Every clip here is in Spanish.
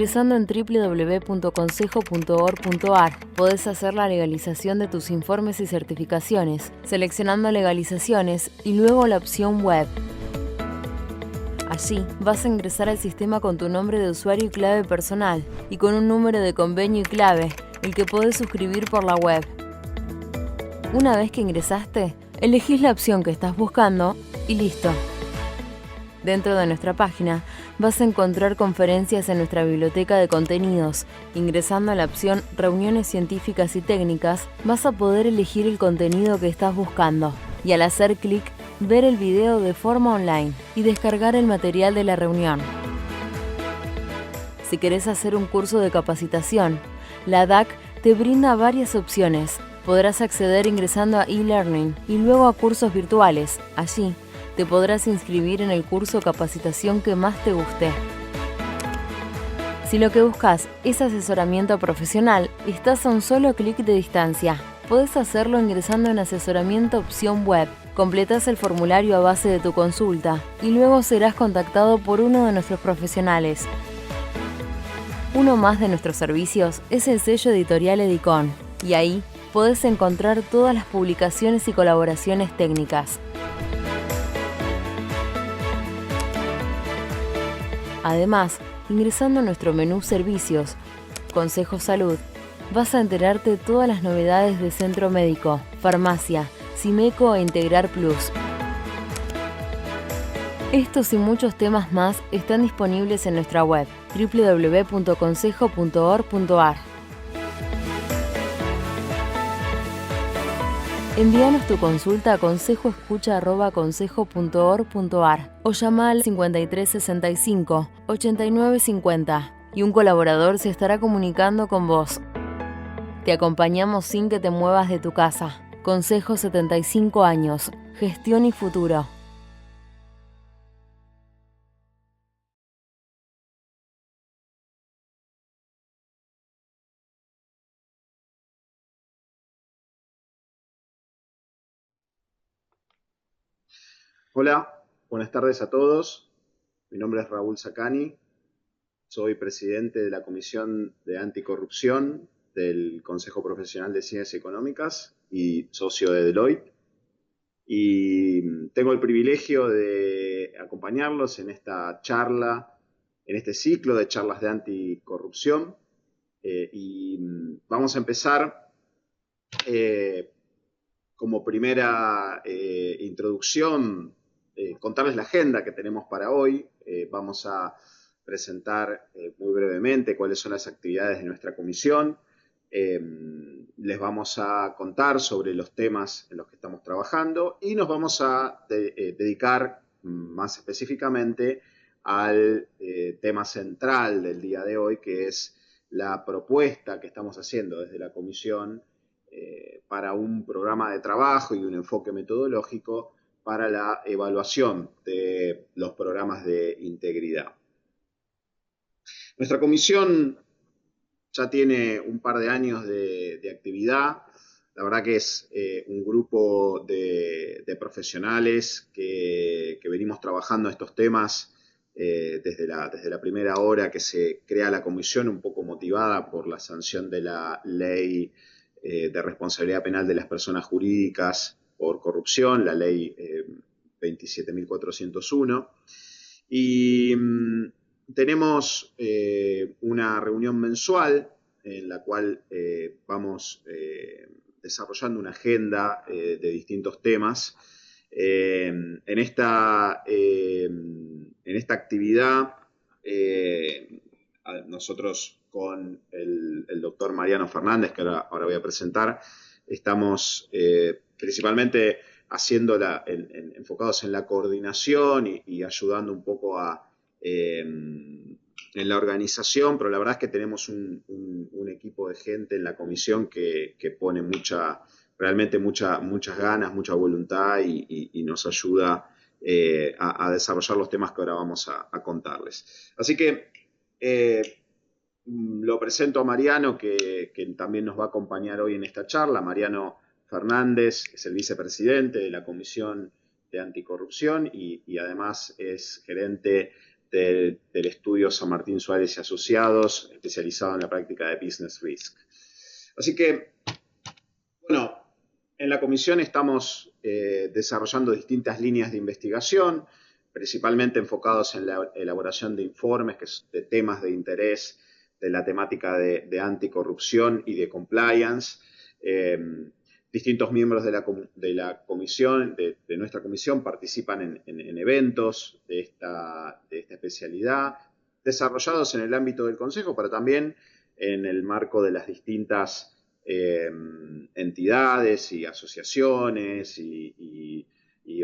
Ingresando en www.consejo.org.ar podés hacer la legalización de tus informes y certificaciones, seleccionando legalizaciones y luego la opción web. Allí vas a ingresar al sistema con tu nombre de usuario y clave personal y con un número de convenio y clave, el que podés suscribir por la web. Una vez que ingresaste, elegís la opción que estás buscando y listo. Dentro de nuestra página vas a encontrar conferencias en nuestra biblioteca de contenidos. Ingresando a la opción Reuniones científicas y técnicas, vas a poder elegir el contenido que estás buscando y al hacer clic, ver el video de forma online y descargar el material de la reunión. Si querés hacer un curso de capacitación, la DAC te brinda varias opciones. Podrás acceder ingresando a e-learning y luego a cursos virtuales. Allí te podrás inscribir en el curso o capacitación que más te guste. Si lo que buscas es asesoramiento profesional, estás a un solo clic de distancia. Podés hacerlo ingresando en Asesoramiento opción web. Completás el formulario a base de tu consulta y luego serás contactado por uno de nuestros profesionales. Uno más de nuestros servicios es el sello editorial Edicon, y ahí podés encontrar todas las publicaciones y colaboraciones técnicas. Además, ingresando a nuestro menú Servicios, Consejo Salud, vas a enterarte de todas las novedades de Centro Médico, Farmacia, Simeco e Integrar Plus. Estos y muchos temas más están disponibles en nuestra web www.consejo.org.ar. Envíanos tu consulta a consejoescucha@consejo.org.ar o llama al 5365 8950 y un colaborador se estará comunicando con vos. Te acompañamos sin que te muevas de tu casa. Consejo 75 años. Gestión y futuro. Hola, buenas tardes a todos. Mi nombre es Raúl Sacani. Soy presidente de la Comisión de Anticorrupción del Consejo Profesional de Ciencias Económicas y socio de Deloitte. Y tengo el privilegio de acompañarlos en esta charla, en este ciclo de charlas de anticorrupción. Vamos a empezar como primera introducción, contarles la agenda que tenemos para hoy. Vamos a presentar muy brevemente cuáles son las actividades de nuestra comisión. Les vamos a contar sobre los temas en los que estamos trabajando y nos vamos a dedicar más específicamente al tema central del día de hoy, que es la propuesta que estamos haciendo desde la comisión para un programa de trabajo y un enfoque metodológico para la evaluación de los programas de integridad. Nuestra comisión ya tiene un par de años de actividad. La verdad que es un grupo de profesionales que venimos trabajando estos temas desde la primera hora que se crea la comisión, un poco motivada por la sanción de la ley de responsabilidad penal de las personas jurídicas por corrupción, la ley 27.401. Y tenemos una reunión mensual en la cual vamos desarrollando una agenda de distintos temas. En esta actividad, nosotros con el doctor Mariano Fernández, que ahora voy a presentar, estamos principalmente enfocados en la coordinación y ayudando un poco en la organización, pero la verdad es que tenemos un equipo de gente en la comisión que pone realmente muchas ganas, mucha voluntad y nos ayuda a desarrollar los temas que ahora vamos a contarles. Así que lo presento a Mariano, que también nos va a acompañar hoy en esta charla. Mariano Fernández es el vicepresidente de la Comisión de Anticorrupción y además es gerente del estudio San Martín Suárez y Asociados, especializado en la práctica de Business Risk. Así que, bueno, en la comisión estamos desarrollando distintas líneas de investigación, principalmente enfocados en la elaboración de informes, de temas de interés de la temática de anticorrupción y de compliance. Distintos miembros de la comisión, de nuestra comisión, participan en eventos de esta especialidad, desarrollados en el ámbito del Consejo, pero también en el marco de las distintas entidades y asociaciones y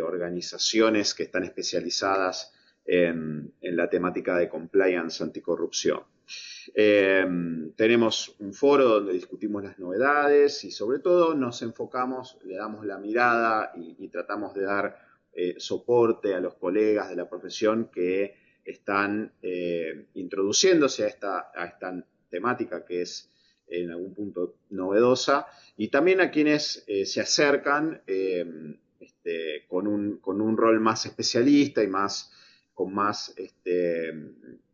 organizaciones que están especializadas en la temática de compliance anticorrupción. Tenemos un foro donde discutimos las novedades y sobre todo nos enfocamos, le damos la mirada y tratamos de dar soporte a los colegas de la profesión que están introduciéndose a esta temática que es en algún punto novedosa, y también a quienes se acercan con un rol más especialista y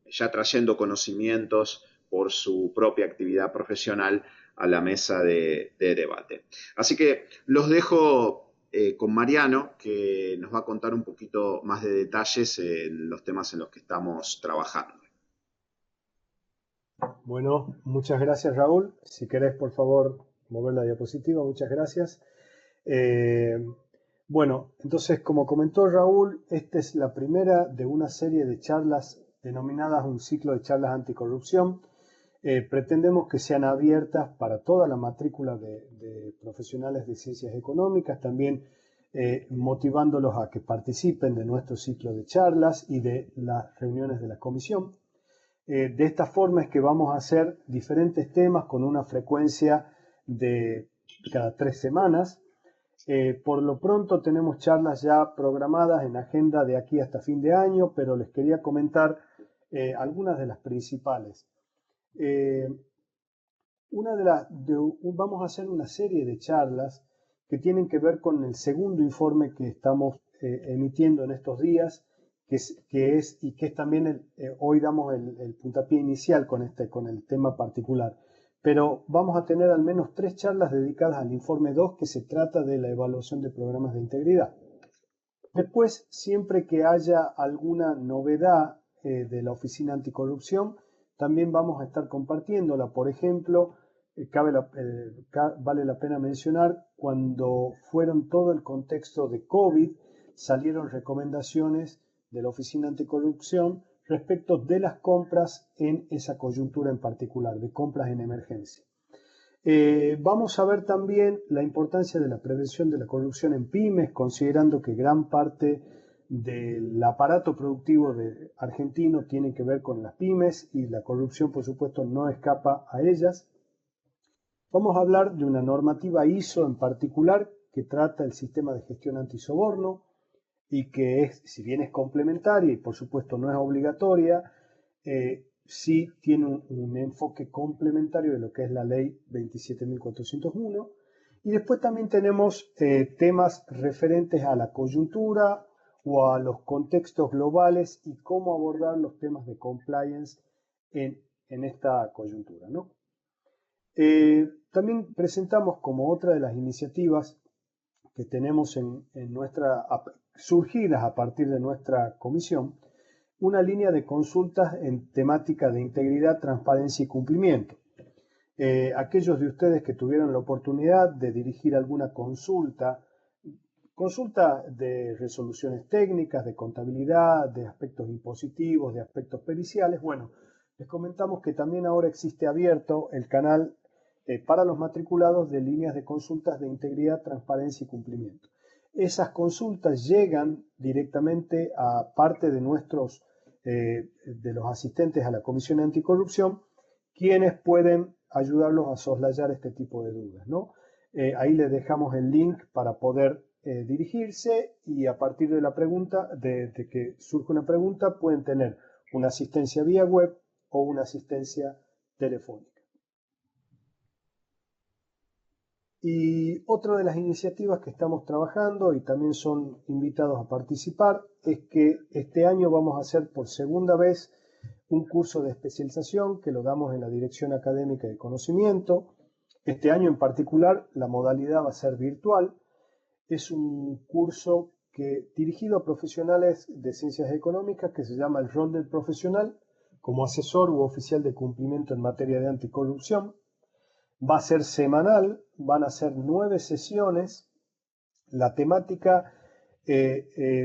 ya trayendo conocimientos por su propia actividad profesional a la mesa de debate. Así que los dejo con Mariano, que nos va a contar un poquito más de detalles en los temas en los que estamos trabajando. Bueno, muchas gracias, Raúl. Si querés, por favor, mover la diapositiva. Muchas gracias. Bueno, entonces, como comentó Raúl, esta es la primera de una serie de charlas denominadas un ciclo de charlas anticorrupción. Pretendemos que sean abiertas para toda la matrícula de profesionales de ciencias económicas, también motivándolos a que participen de nuestro ciclo de charlas y de las reuniones de la comisión. De esta forma es que vamos a hacer diferentes temas con una frecuencia de cada 3 semanas. Por lo pronto tenemos charlas ya programadas en agenda de aquí hasta fin de año, pero les quería comentar algunas de las principales. Vamos a hacer una serie de charlas que tienen que ver con el segundo informe que estamos emitiendo en estos días, que es también hoy damos el puntapié inicial con el tema particular. Pero vamos a tener al menos 3 charlas dedicadas al informe 2, que se trata de la evaluación de programas de integridad. Después, siempre que haya alguna novedad de la Oficina Anticorrupción, también vamos a estar compartiéndola. Por ejemplo, vale la pena mencionar, cuando fueron todo el contexto de COVID, salieron recomendaciones de la Oficina Anticorrupción respecto de las compras en esa coyuntura en particular, de compras en emergencia. Vamos a ver también la importancia de la prevención de la corrupción en pymes, considerando que gran parte del aparato productivo argentino tiene que ver con las pymes y la corrupción, por supuesto, no escapa a ellas. Vamos a hablar de una normativa ISO en particular que trata el sistema de gestión antisoborno y que si bien es complementaria y por supuesto no es obligatoria, sí tiene un enfoque complementario de lo que es la ley 27.401. Y después también tenemos temas referentes a la coyuntura o a los contextos globales y cómo abordar los temas de compliance en esta coyuntura, ¿no? También presentamos como otra de las iniciativas que tenemos surgidas a partir de nuestra comisión, una línea de consultas en temática de integridad, transparencia y cumplimiento. Aquellos de ustedes que tuvieron la oportunidad de dirigir alguna consulta de resoluciones técnicas, de contabilidad, de aspectos impositivos, de aspectos periciales, bueno, les comentamos que también ahora existe abierto el canal para los matriculados de líneas de consultas de integridad, transparencia y cumplimiento. Esas consultas llegan directamente a parte de de los asistentes a la Comisión Anticorrupción, quienes pueden ayudarlos a soslayar este tipo de dudas, ¿no? Ahí les dejamos el link para poder dirigirse y a partir de la pregunta, de que surge una pregunta, pueden tener una asistencia vía web o una asistencia telefónica. Y otra de las iniciativas que estamos trabajando y también son invitados a participar es que este año vamos a hacer por segunda vez un curso de especialización que lo damos en la Dirección Académica de Conocimiento. Este año en particular la modalidad va a ser virtual. Es un curso dirigido a profesionales de ciencias económicas que se llama el rol del profesional como asesor u oficial de cumplimiento en materia de anticorrupción. Va a ser semanal, van a ser 9 sesiones. La temática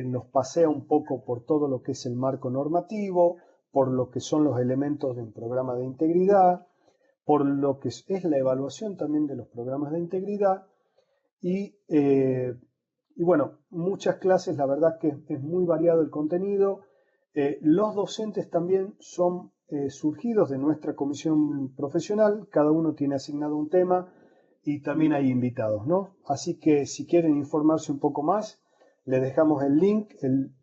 nos pasea un poco por todo lo que es el marco normativo, por lo que son los elementos de un programa de integridad, por lo que es la evaluación también de los programas de integridad y bueno, muchas clases, la verdad que es muy variado el contenido. Los docentes también son surgidos de nuestra comisión profesional, cada uno tiene asignado un tema y también hay invitados, ¿no? Así que si quieren informarse un poco más, les dejamos el link.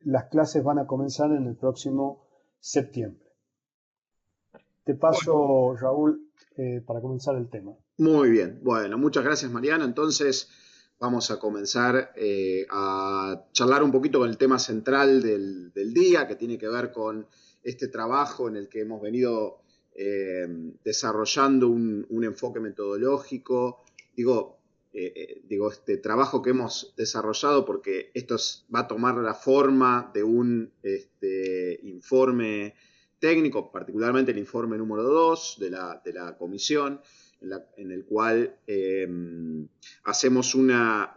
Las clases van a comenzar en el próximo septiembre. Te paso, Raúl, para comenzar el tema. Muy bien, bueno, muchas gracias, Mariano. Entonces vamos a comenzar a charlar un poquito con el tema central del día, que tiene que ver con este trabajo en el que hemos venido desarrollando un enfoque metodológico. Digo, este trabajo que hemos desarrollado porque esto va a tomar la forma de un informe técnico, particularmente el informe número 2 de la comisión, en el cual hacemos un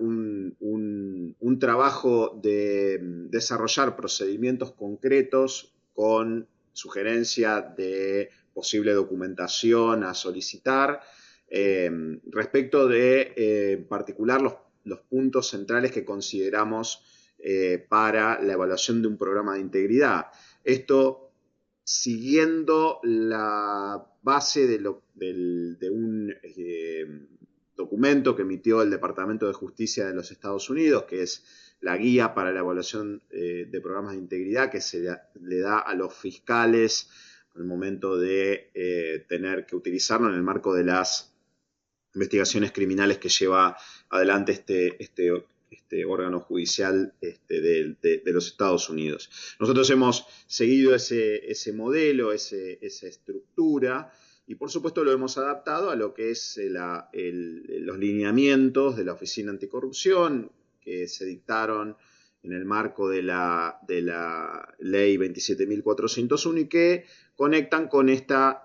trabajo de desarrollar procedimientos concretos con sugerencia de posible documentación a solicitar, respecto de, en particular, los puntos centrales que consideramos para la evaluación de un programa de integridad. Esto siguiendo la base de un documento que emitió el Departamento de Justicia de los Estados Unidos, que es la guía para la evaluación de programas de integridad que se le da a los fiscales al momento de tener que utilizarlo en el marco de las investigaciones criminales que lleva adelante este órgano judicial de los Estados Unidos. Nosotros hemos seguido ese modelo, esa estructura, y por supuesto lo hemos adaptado a lo que es los lineamientos de la Oficina Anticorrupción que se dictaron en el marco de la Ley 27.401 y que conectan con este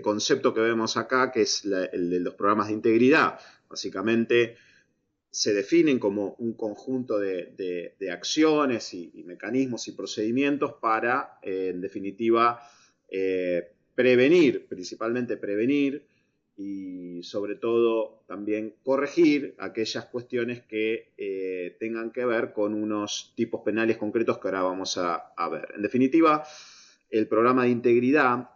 concepto que vemos acá, que es el de los programas de integridad. Básicamente se definen como un conjunto de acciones y mecanismos y procedimientos para, en definitiva, prevenir, principalmente prevenir y sobre todo también corregir aquellas cuestiones que tengan que ver con unos tipos penales concretos que ahora vamos a ver. En definitiva, el programa de integridad,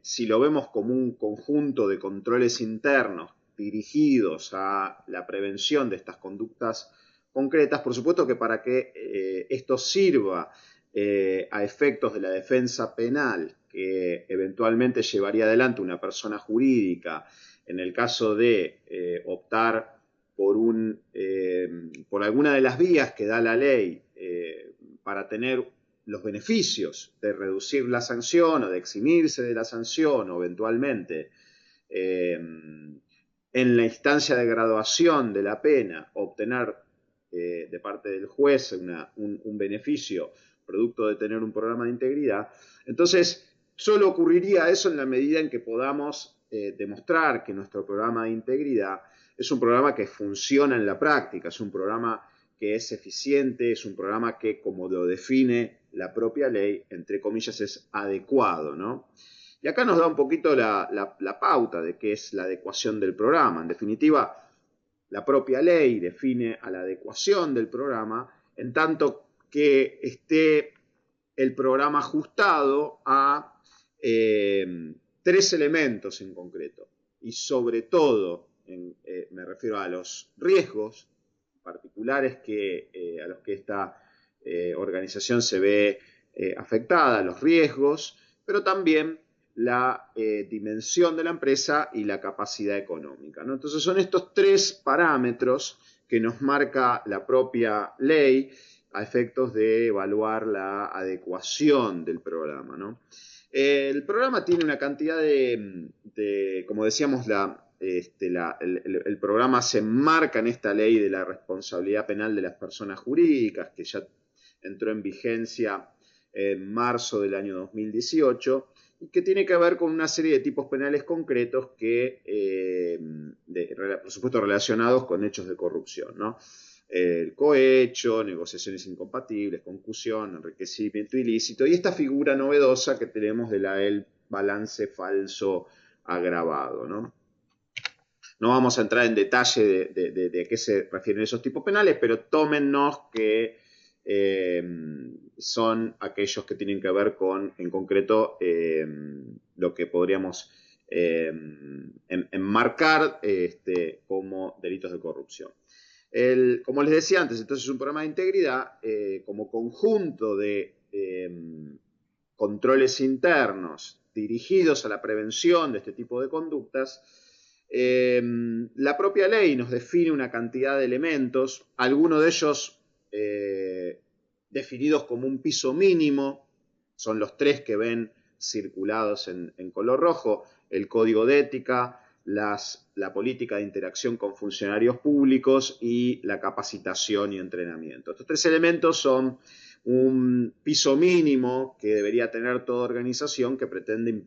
si lo vemos como un conjunto de controles internos dirigidos a la prevención de estas conductas concretas, por supuesto que para que esto sirva a efectos de la defensa penal que eventualmente llevaría adelante una persona jurídica en el caso de optar por alguna de las vías que da la ley para tener los beneficios de reducir la sanción o de eximirse de la sanción o eventualmente en la instancia de graduación de la pena obtener de parte del juez un beneficio producto de tener un programa de integridad. Entonces, solo ocurriría eso en la medida en que podamos demostrar que nuestro programa de integridad es un programa que funciona en la práctica, es un programa que es eficiente, es un programa que, como lo define la propia ley, entre comillas, es adecuado, ¿no? Y acá nos da un poquito la pauta de qué es la adecuación del programa. En definitiva, la propia ley define a la adecuación del programa en tanto que esté el programa ajustado a 3 elementos en concreto. Y sobre todo, me refiero a los riesgos particulares a los que esta organización se ve afectada, los riesgos, pero también la dimensión de la empresa y la capacidad económica, ¿no? Entonces son estos tres parámetros que nos marca la propia ley a efectos de evaluar la adecuación del programa, ¿no? El programa tiene una cantidad como decíamos, el programa se enmarca en esta ley de la responsabilidad penal de las personas jurídicas, que ya entró en vigencia en marzo del año 2018, y que tiene que ver con una serie de tipos penales concretos que, por supuesto, relacionados con hechos de corrupción, ¿no? El cohecho, negociaciones incompatibles, concusión, enriquecimiento ilícito, y esta figura novedosa que tenemos el balance falso agravado, ¿no? No vamos a entrar en detalle de a qué se refieren esos tipos penales, pero tómennos que son aquellos que tienen que ver con, en concreto, lo que podríamos enmarcar como delitos de corrupción. Como les decía antes, entonces es un programa de integridad como conjunto de controles internos dirigidos a la prevención de este tipo de conductas. La propia ley nos define una cantidad de elementos, algunos de ellos definidos como un piso mínimo, son los tres que ven circulados en color rojo: el código de ética, la política de interacción con funcionarios públicos y la capacitación y entrenamiento. Estos tres elementos son un piso mínimo que debería tener toda organización que pretende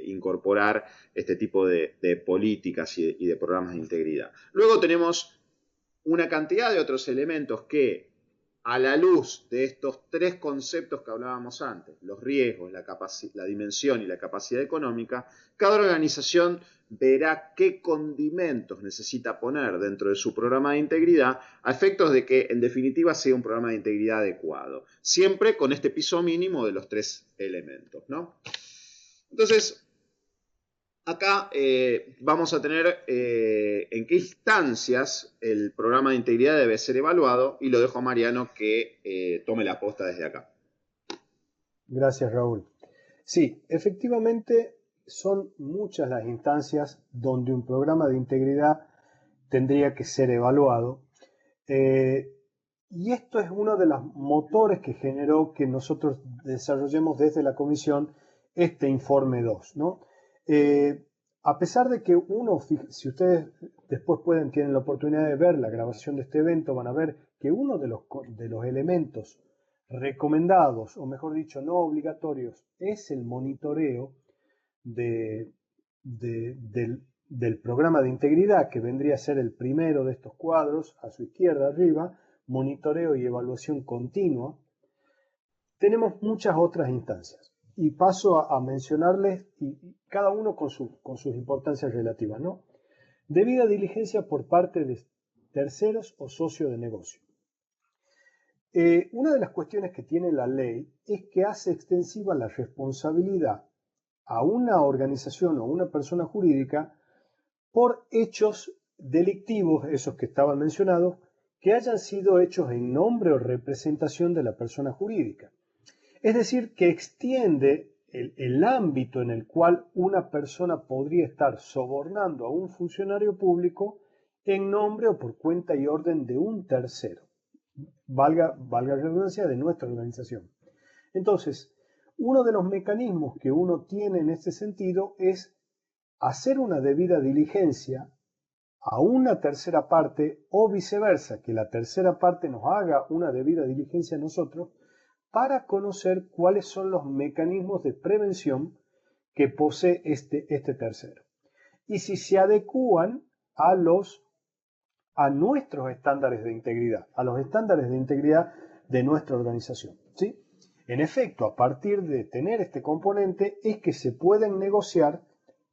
incorporar este tipo de políticas y de programas de integridad. Luego tenemos una cantidad de otros elementos que, a la luz de estos tres conceptos que hablábamos antes, los riesgos, la dimensión y la capacidad económica, cada organización verá qué condimentos necesita poner dentro de su programa de integridad a efectos de que, en definitiva, sea un programa de integridad adecuado, siempre con este piso mínimo de los tres elementos, ¿no? Entonces, acá vamos a tener en qué instancias el programa de integridad debe ser evaluado, y lo dejo a Mariano que tome la posta desde acá. Gracias, Raúl. Sí, efectivamente son muchas las instancias donde un programa de integridad tendría que ser evaluado. Y esto es uno de los motores que generó que nosotros desarrollemos desde la comisión este informe 2, ¿no? A pesar de que si ustedes después tienen la oportunidad de ver la grabación de este evento, van a ver que uno de los elementos recomendados, o mejor dicho, no obligatorios, es el monitoreo del programa de integridad, que vendría a ser el primero de estos cuadros, a su izquierda arriba, monitoreo y evaluación continua. Tenemos muchas otras instancias, y paso a mencionarles, y cada uno con sus importancias relativas, ¿no? Debida diligencia por parte de terceros o socios de negocio. Una de las cuestiones que tiene la ley es que hace extensiva la responsabilidad a una organización o una persona jurídica por hechos delictivos, esos que estaban mencionados, que hayan sido hechos en nombre o representación de la persona jurídica. Es decir, que extiende el ámbito en el cual una persona podría estar sobornando a un funcionario público en nombre o por cuenta y orden de un tercero. Valga la redundancia, de nuestra organización. Entonces, uno de los mecanismos que uno tiene en este sentido es hacer una debida diligencia a una tercera parte, o viceversa, que la tercera parte nos haga una debida diligencia a nosotros, para conocer cuáles son los mecanismos de prevención que posee este tercero. Y si se adecúan a nuestros estándares de integridad, a los estándares de integridad de nuestra organización, ¿sí? En efecto, a partir de tener este componente es que se pueden negociar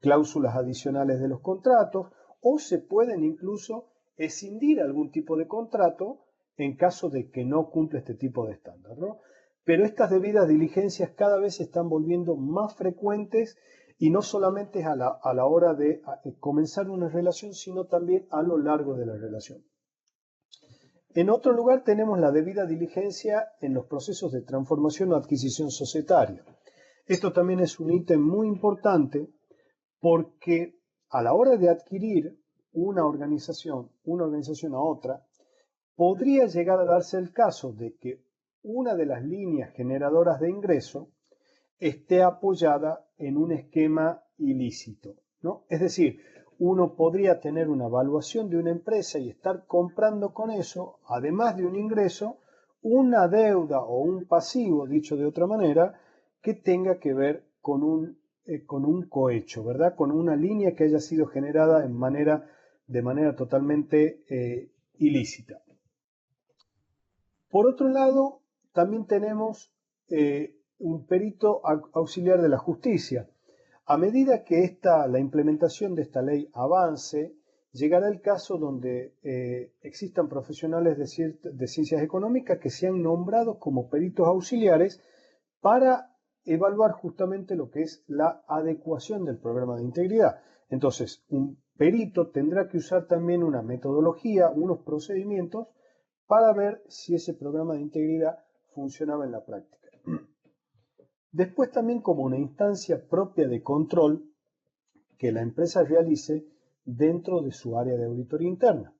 cláusulas adicionales de los contratos, o se pueden incluso escindir algún tipo de contrato en caso de que no cumple este tipo de estándar, ¿no? Pero estas debidas diligencias cada vez se están volviendo más frecuentes, y no solamente a la hora de comenzar una relación, sino también a lo largo de la relación. En otro lugar tenemos la debida diligencia en los procesos de transformación o adquisición societaria. Esto también es un ítem muy importante porque a la hora de adquirir una organización a otra, podría llegar a darse el caso de que una de las líneas generadoras de ingreso esté apoyada en un esquema ilícito, ¿no? Es decir, uno podría tener una evaluación de una empresa y estar comprando con eso, además de un ingreso, una deuda o un pasivo, dicho de otra manera, que tenga que ver con un cohecho, ¿verdad? Con una línea que haya sido generada de manera totalmente ilícita. Por otro lado, también tenemos un perito auxiliar de la justicia. A medida que la implementación de esta ley avance, llegará el caso donde existan profesionales de ciencias económicas que sean nombrados como peritos auxiliares para evaluar justamente lo que es la adecuación del programa de integridad. Entonces, un perito tendrá que usar también una metodología, unos procedimientos para ver si ese programa de integridad funcionaba en la práctica. Después también como una instancia propia de control que la empresa realice dentro de su área de auditoría interna.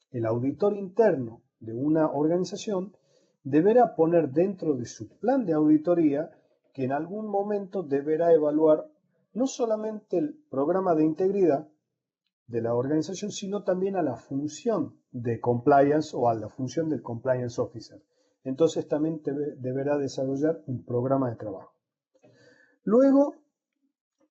El auditor interno de una organización deberá poner dentro de su plan de auditoría que en algún momento deberá evaluar no solamente el programa de integridad de la organización, sino también a la función de compliance o a la función del compliance officer. Entonces también deberá desarrollar un programa de trabajo. Luego,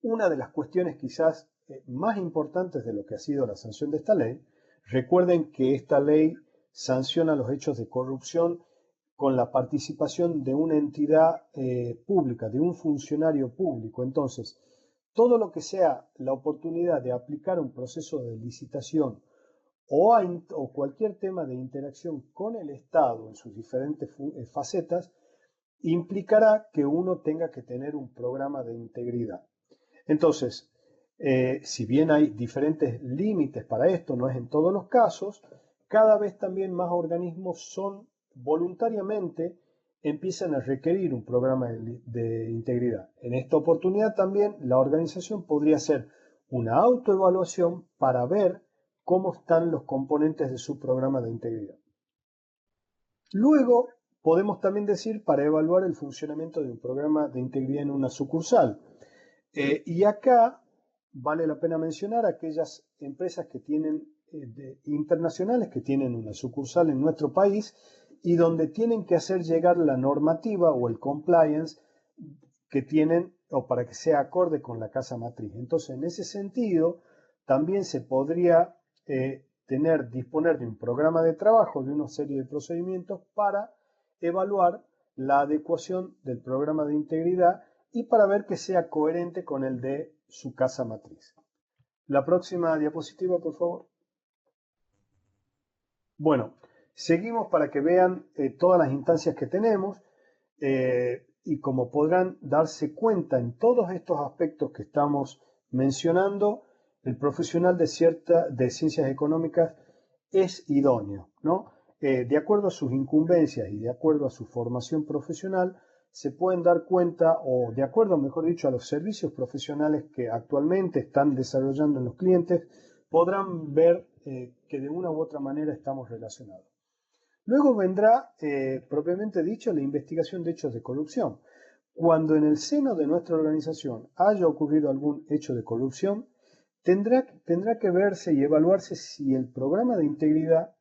una de las cuestiones quizás más importantes de lo que ha sido la sanción de esta ley, recuerden que esta ley sanciona los hechos de corrupción con la participación de una entidad pública, de un funcionario público. Entonces, todo lo que sea la oportunidad de aplicar un proceso de licitación o cualquier tema de interacción con el Estado en sus diferentes facetas, implicará que uno tenga que tener un programa de integridad. Entonces, si bien hay diferentes límites para esto, no es en todos los casos, cada vez también más organismos voluntariamente empiezan a requerir un programa de integridad. En esta oportunidad también la organización podría hacer una autoevaluación para ver cómo están los componentes de su programa de integridad. Luego, podemos también decir para evaluar el funcionamiento de un programa de integridad en una sucursal. Y acá vale la pena mencionar aquellas empresas que tienen internacionales que tienen una sucursal en nuestro país y donde tienen que hacer llegar la normativa o el compliance que tienen o para que sea acorde con la casa matriz. Entonces, en ese sentido, también se podría disponer de un programa de trabajo, de una serie de procedimientos para evaluar la adecuación del programa de integridad y para ver que sea coherente con el de su casa matriz. La próxima diapositiva, por favor. Bueno, seguimos para que vean todas las instancias que tenemos y como podrán darse cuenta en todos estos aspectos que estamos mencionando, el profesional de ciencias económicas es idóneo, ¿no? De acuerdo a sus incumbencias y de acuerdo a su formación profesional, se pueden dar cuenta, o de acuerdo, mejor dicho, a los servicios profesionales que actualmente están desarrollando en los clientes, podrán ver que de una u otra manera estamos relacionados. Luego vendrá, propiamente dicho, la investigación de hechos de corrupción. Cuando en el seno de nuestra organización haya ocurrido algún hecho de corrupción, tendrá que verse y evaluarse si el programa de integridad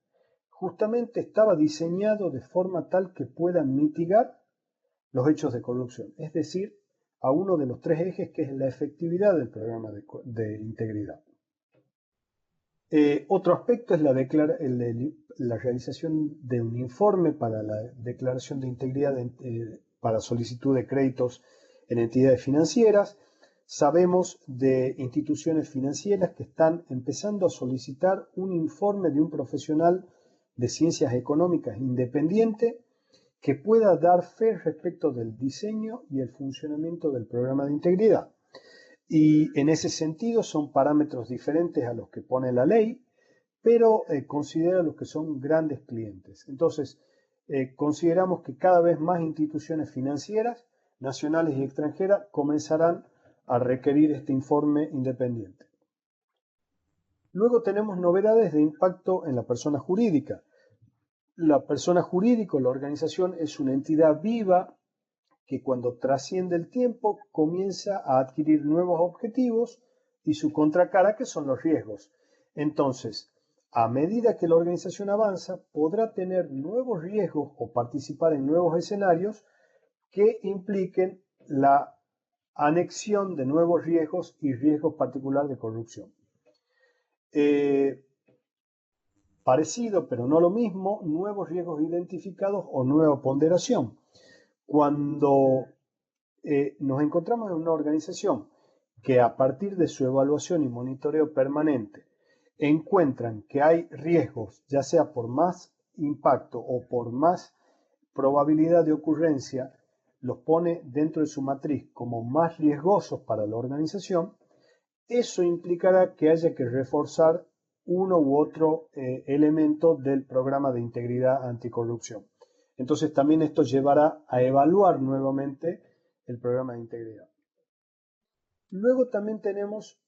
justamente estaba diseñado de forma tal que pueda mitigar los hechos de corrupción, es decir, a uno de los tres ejes que es la efectividad del programa de integridad. Otro aspecto es la realización de un informe para la declaración de integridad para solicitud de créditos en entidades financieras. Sabemos de instituciones financieras que están empezando a solicitar un informe de un profesional de ciencias económicas independiente que pueda dar fe respecto del diseño y el funcionamiento del programa de integridad. Y en ese sentido son parámetros diferentes a los que pone la ley, pero considera los que son grandes clientes. Entonces, consideramos que cada vez más instituciones financieras nacionales y extranjeras comenzarán a requerir este informe independiente. Luego tenemos novedades de impacto en la persona jurídica. La persona jurídica, la organización, es una entidad viva que cuando trasciende el tiempo comienza a adquirir nuevos objetivos y su contracara, que son los riesgos. Entonces, a medida que la organización avanza, podrá tener nuevos riesgos o participar en nuevos escenarios que impliquen la anexión de nuevos riesgos y riesgos particulares de corrupción. Parecido, pero no lo mismo, nuevos riesgos identificados o nueva ponderación. Cuando nos encontramos en una organización que a partir de su evaluación y monitoreo permanente encuentran que hay riesgos, ya sea por más impacto o por más probabilidad de ocurrencia, los pone dentro de su matriz como más riesgosos para la organización, eso implicará que haya que reforzar uno u otro elemento del programa de integridad anticorrupción. Entonces también esto llevará a evaluar nuevamente el programa de integridad. Luego también tenemos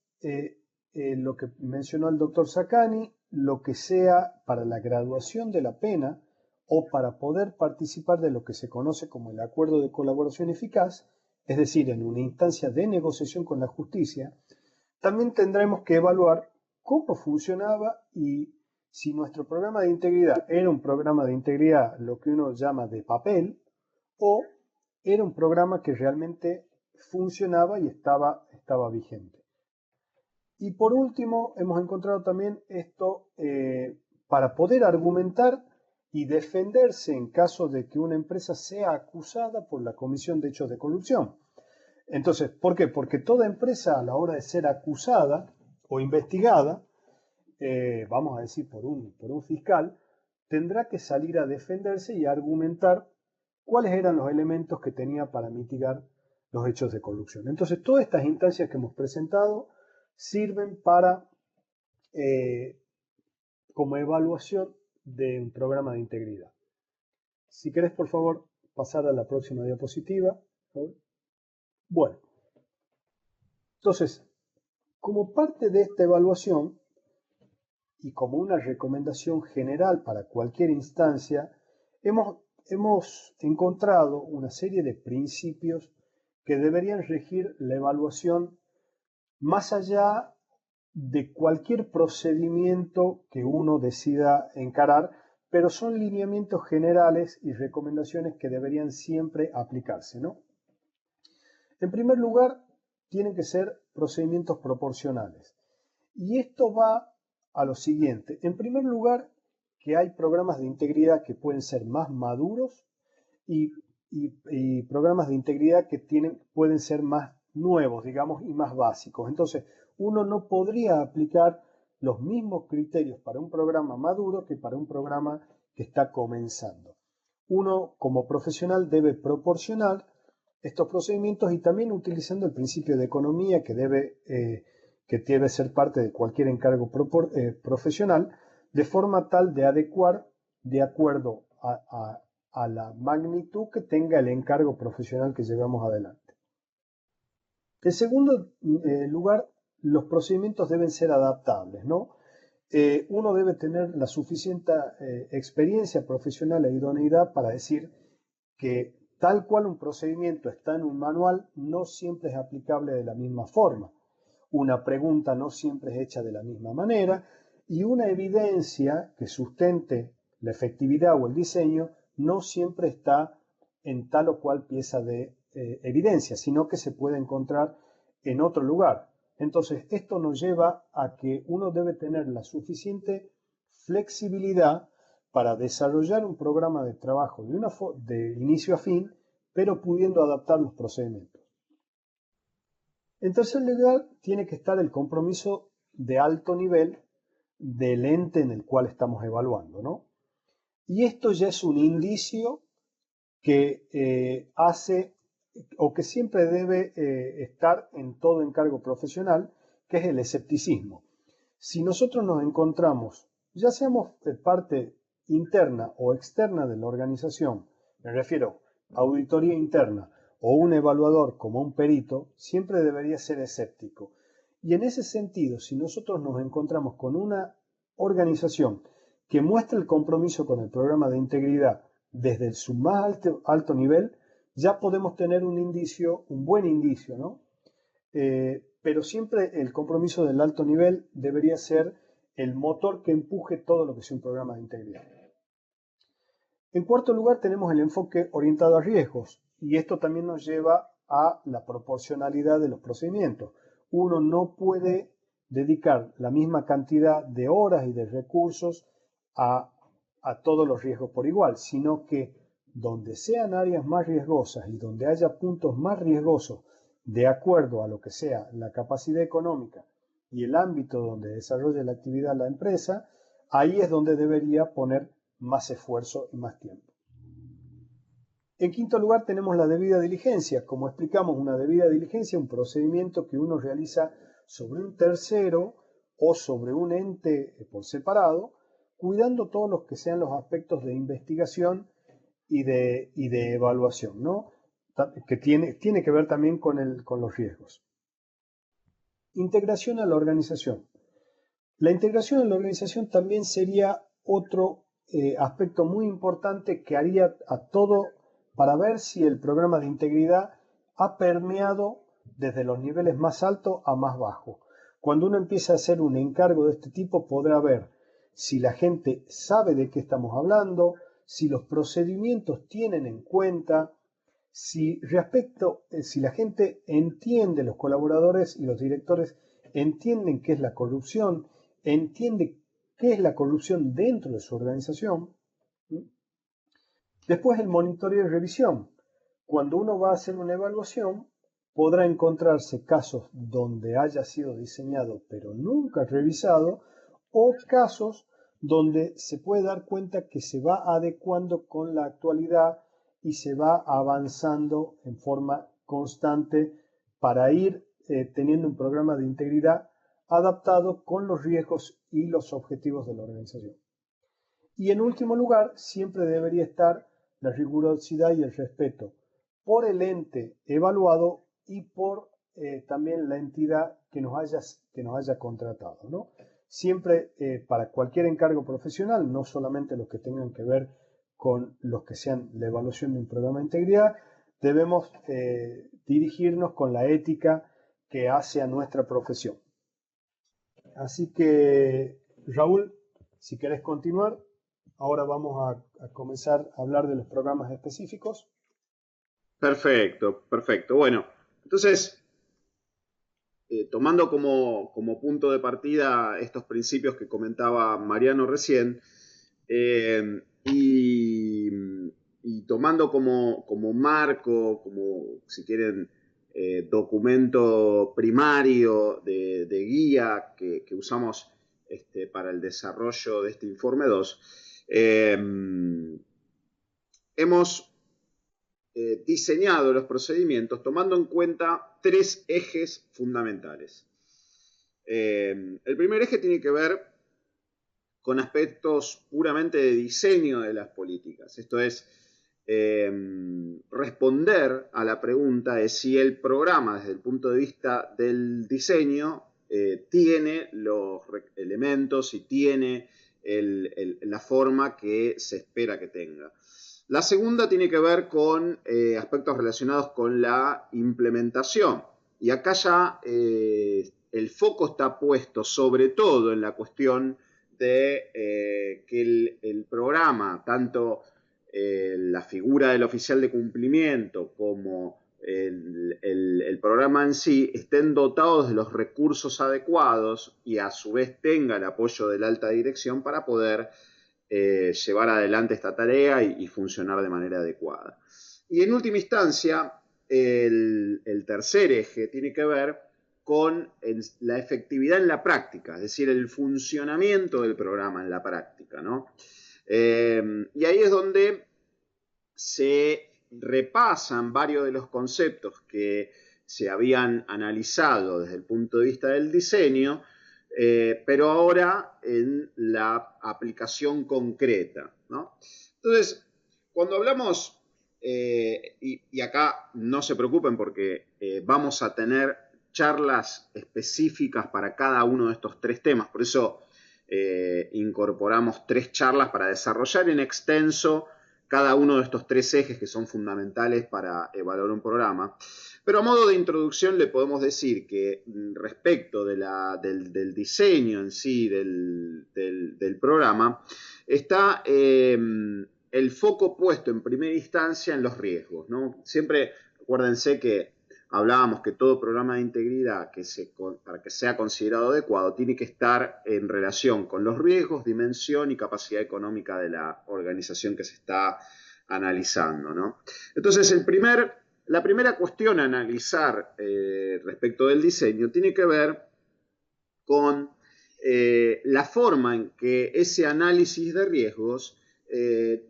lo que mencionó el doctor Sacani, lo que sea para la graduación de la pena o para poder participar de lo que se conoce como el acuerdo de colaboración eficaz, es decir, en una instancia de negociación con la justicia, también tendremos que evaluar cómo funcionaba y si nuestro programa de integridad era un programa de integridad, lo que uno llama de papel, o era un programa que realmente funcionaba y estaba vigente. Y por último, hemos encontrado también esto para poder argumentar y defenderse en caso de que una empresa sea acusada por la comisión de hechos de corrupción. Entonces, ¿por qué? Porque toda empresa a la hora de ser acusada o investigada, vamos a decir por un fiscal, tendrá que salir a defenderse y argumentar cuáles eran los elementos que tenía para mitigar los hechos de corrupción. Entonces, todas estas instancias que hemos presentado sirven para, como evaluación de un programa de integridad. Si querés, por favor, pasar a la próxima diapositiva. Bueno, entonces, como parte de esta evaluación y como una recomendación general para cualquier instancia, hemos encontrado una serie de principios que deberían regir la evaluación más allá de cualquier procedimiento que uno decida encarar, pero son lineamientos generales y recomendaciones que deberían siempre aplicarse, ¿no? En primer lugar, tienen que ser procedimientos proporcionales. Y esto va a lo siguiente. En primer lugar, que hay programas de integridad que pueden ser más maduros y programas de integridad que pueden ser más nuevos, digamos, y más básicos. Entonces, uno no podría aplicar los mismos criterios para un programa maduro que para un programa que está comenzando. Uno, como profesional, debe proporcionar estos procedimientos y también utilizando el principio de economía que debe ser parte de cualquier encargo profesional, de forma tal de adecuar de acuerdo a la magnitud que tenga el encargo profesional que llevamos adelante. En segundo lugar, los procedimientos deben ser adaptables, ¿no? Uno debe tener la suficiente experiencia profesional e idoneidad para decir que tal cual un procedimiento está en un manual, no siempre es aplicable de la misma forma. Una pregunta no siempre es hecha de la misma manera y una evidencia que sustente la efectividad o el diseño no siempre está en tal o cual pieza de evidencia, sino que se puede encontrar en otro lugar. Entonces, esto nos lleva a que uno debe tener la suficiente flexibilidad para desarrollar un programa de trabajo de inicio a fin, pero pudiendo adaptar los procedimientos. En tercer lugar, tiene que estar el compromiso de alto nivel del ente en el cual estamos evaluando, ¿no? Y esto ya es un indicio que hace o que siempre debe estar en todo encargo profesional, que es el escepticismo. Si nosotros nos encontramos, ya seamos parte interna o externa de la organización, me refiero a auditoría interna o un evaluador como un perito, siempre debería ser escéptico. Y en ese sentido, si nosotros nos encontramos con una organización que muestra el compromiso con el programa de integridad desde su más alto nivel, ya podemos tener un indicio, un buen indicio, ¿no? Pero siempre el compromiso del alto nivel debería ser el motor que empuje todo lo que sea un programa de integridad. En cuarto lugar, tenemos el enfoque orientado a riesgos, y esto también nos lleva a la proporcionalidad de los procedimientos. Uno no puede dedicar la misma cantidad de horas y de recursos a todos los riesgos por igual, sino que donde sean áreas más riesgosas y donde haya puntos más riesgosos de acuerdo a lo que sea la capacidad económica y el ámbito donde desarrolle la actividad la empresa, ahí es donde debería poner más esfuerzo y más tiempo. En quinto lugar tenemos la debida diligencia. Como explicamos, una debida diligencia es un procedimiento que uno realiza sobre un tercero o sobre un ente por separado, cuidando todos los que sean los aspectos de investigación y de evaluación, ¿no? Que tiene que ver también con los riesgos. Integración a la organización. La integración a la organización también sería otro aspecto muy importante que haría a todo para ver si el programa de integridad ha permeado desde los niveles más altos a más bajos. Cuando uno empieza a hacer un encargo de este tipo, podrá ver si la gente sabe de qué estamos hablando, si los procedimientos tienen en cuenta, si la gente entiende, los colaboradores y los directores entienden qué es la corrupción, entiende qué es la corrupción dentro de su organización. Después el monitoreo y revisión. Cuando uno va a hacer una evaluación, podrá encontrarse casos donde haya sido diseñado pero nunca revisado, o casos donde se puede dar cuenta que se va adecuando con la actualidad y se va avanzando en forma constante para ir teniendo un programa de integridad adaptado con los riesgos y los objetivos de la organización. Y en último lugar, siempre debería estar la rigurosidad y el respeto por el ente evaluado y por también la entidad que nos haya contratado, ¿no? Siempre para cualquier encargo profesional, no solamente los que tengan que ver con los que sean la evaluación de un programa de integridad, debemos dirigirnos con la ética que hace a nuestra profesión. Así que, Raúl, si querés continuar, ahora vamos a comenzar a hablar de los programas específicos. Perfecto, perfecto. Bueno, entonces, tomando como punto de partida estos principios que comentaba Mariano recién, y tomando como marco, como si quieren, documento primario de guía que usamos para el desarrollo de este informe 2, hemos diseñado los procedimientos tomando en cuenta 3 ejes fundamentales. El primer eje tiene que ver con aspectos puramente de diseño de las políticas. Esto es responder a la pregunta de si el programa, desde el punto de vista del diseño, tiene los elementos y tiene la forma que se espera que tenga. La segunda tiene que ver con aspectos relacionados con la implementación. Y acá ya el foco está puesto sobre todo en la cuestión de que el programa, tanto la figura del oficial de cumplimiento como el programa en sí, estén dotados de los recursos adecuados y a su vez tenga el apoyo de la alta dirección para poder llevar adelante esta tarea y funcionar de manera adecuada. Y en última instancia, el tercer eje tiene que ver con la efectividad en la práctica, es decir, el funcionamiento del programa en la práctica, ¿no? Y ahí es donde se repasan varios de los conceptos que se habían analizado desde el punto de vista del diseño, pero ahora en la aplicación concreta, ¿no? Entonces, cuando hablamos y acá no se preocupen porque vamos a tener charlas específicas para cada uno de estos 3 temas, por eso incorporamos 3 charlas para desarrollar en extenso cada uno de estos 3 ejes que son fundamentales para evaluar un programa. Pero a modo de introducción le podemos decir que respecto del diseño en sí del programa, está el foco puesto en primera instancia en los riesgos, ¿no? Siempre acuérdense que hablábamos que todo programa de integridad para que sea considerado adecuado tiene que estar en relación con los riesgos, dimensión y capacidad económica de la organización que se está analizando, ¿no? Entonces, la primera cuestión a analizar respecto del diseño tiene que ver con la forma en que ese análisis de riesgos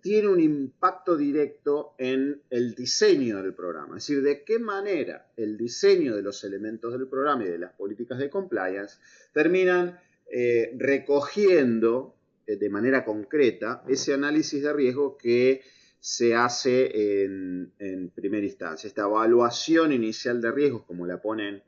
tiene un impacto directo en el diseño del programa. Es decir, de qué manera el diseño de los elementos del programa y de las políticas de compliance terminan recogiendo de manera concreta ese análisis de riesgo que se hace en primera instancia. Esta evaluación inicial de riesgos, como la ponen,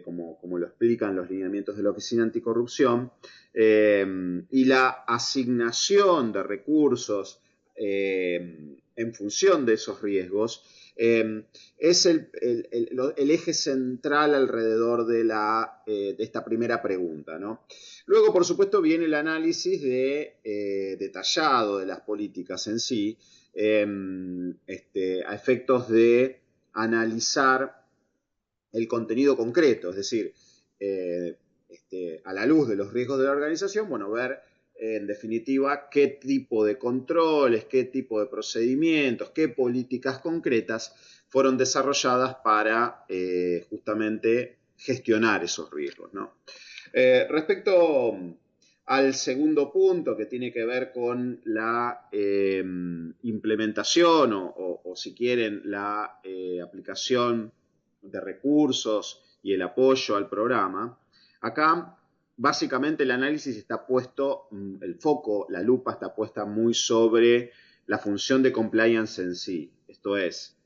como lo explican los lineamientos de la Oficina Anticorrupción, y la asignación de recursos en función de esos riesgos, es el eje central alrededor de esta primera pregunta, ¿no? Luego, por supuesto, viene el análisis detallado de las políticas en sí, a efectos de analizar el contenido concreto, es decir, a la luz de los riesgos de la organización, bueno, ver en definitiva qué tipo de controles, qué tipo de procedimientos, qué políticas concretas fueron desarrolladas para justamente gestionar esos riesgos, ¿no? Respecto al segundo punto, que tiene que ver con la implementación o si quieren, la aplicación de recursos y el apoyo al programa, acá básicamente el análisis está puesto, el foco, la lupa está puesta muy sobre la función de compliance en sí. Esto es,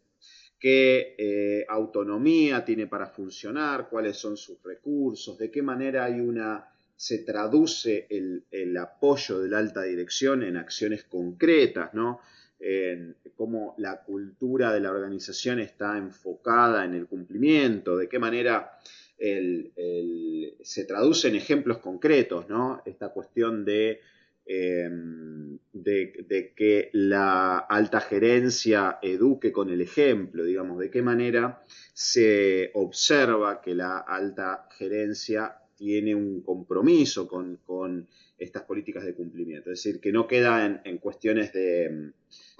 qué autonomía tiene para funcionar, cuáles son sus recursos, de qué manera se traduce el apoyo de la alta dirección en acciones concretas, ¿no? En cómo la cultura de la organización está enfocada en el cumplimiento, de qué manera se traduce en ejemplos concretos, ¿no? Esta cuestión de que la alta gerencia eduque con el ejemplo, digamos, de qué manera se observa que la alta gerencia tiene un compromiso con estas políticas de cumplimiento. Es decir, que no queda en cuestiones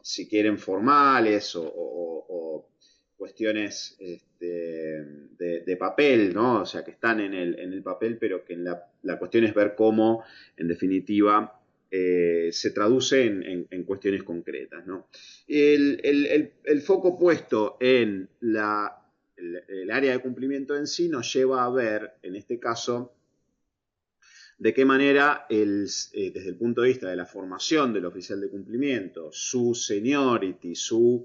si quieren, formales o cuestiones de papel, ¿no? O sea, que están en el papel, pero que la cuestión es ver cómo, en definitiva, se traduce en cuestiones concretas, ¿no? El foco puesto en el área de cumplimiento en sí nos lleva a ver, en este caso, de qué manera, desde el punto de vista de la formación del oficial de cumplimiento, su seniority, su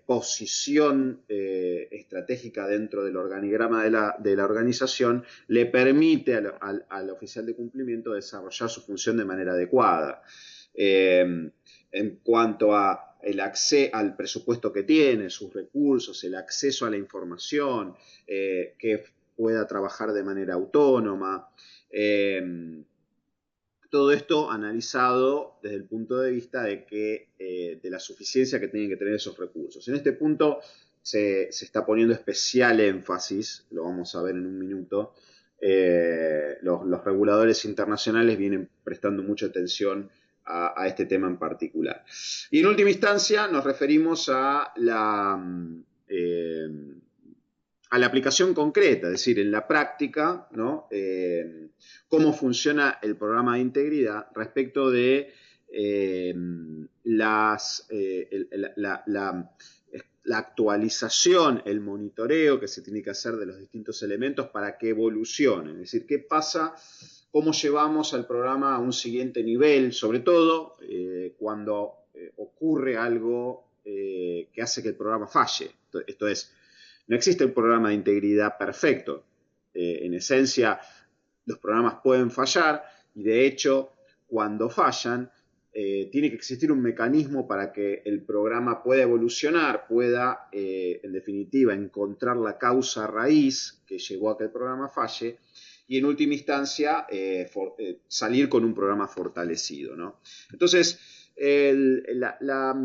posición estratégica dentro del organigrama de la organización, le permite al oficial de cumplimiento desarrollar su función de manera adecuada. En cuanto al presupuesto que tiene, sus recursos, el acceso a la información, que pueda trabajar de manera autónoma. Todo esto analizado desde el punto de vista de la suficiencia que tienen que tener esos recursos. En este punto se está poniendo especial énfasis, lo vamos a ver en un minuto, los reguladores internacionales vienen prestando mucha atención a este tema en particular. Y en última instancia nos referimos a la aplicación concreta, es decir, en la práctica, ¿no? Cómo funciona el programa de integridad respecto de la actualización, el monitoreo que se tiene que hacer de los distintos elementos para que evolucionen. Es decir, qué pasa, cómo llevamos al programa a un siguiente nivel, sobre todo cuando ocurre algo que hace que el programa falle. Esto es, no existe un programa de integridad perfecto. En esencia, los programas pueden fallar y de hecho, cuando fallan, tiene que existir un mecanismo para que el programa pueda evolucionar, pueda, en definitiva, encontrar la causa raíz que llevó a que el programa falle y, en última instancia, salir con un programa fortalecido, ¿no? Entonces, la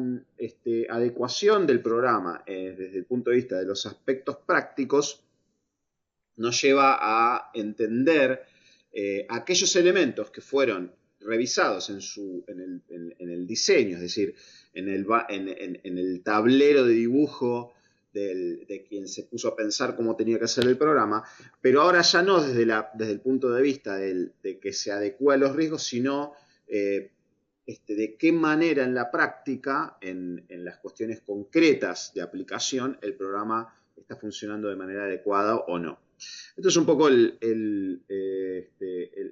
adecuación del programa desde el punto de vista de los aspectos prácticos nos lleva a entender aquellos elementos que fueron revisados en el diseño, es decir, en el tablero de dibujo de quien se puso a pensar cómo tenía que ser el programa, pero ahora ya no desde el punto de vista de que se adecue a los riesgos, sino de qué manera en la práctica, en las cuestiones concretas de aplicación, el programa está funcionando de manera adecuada o no. Esto es un poco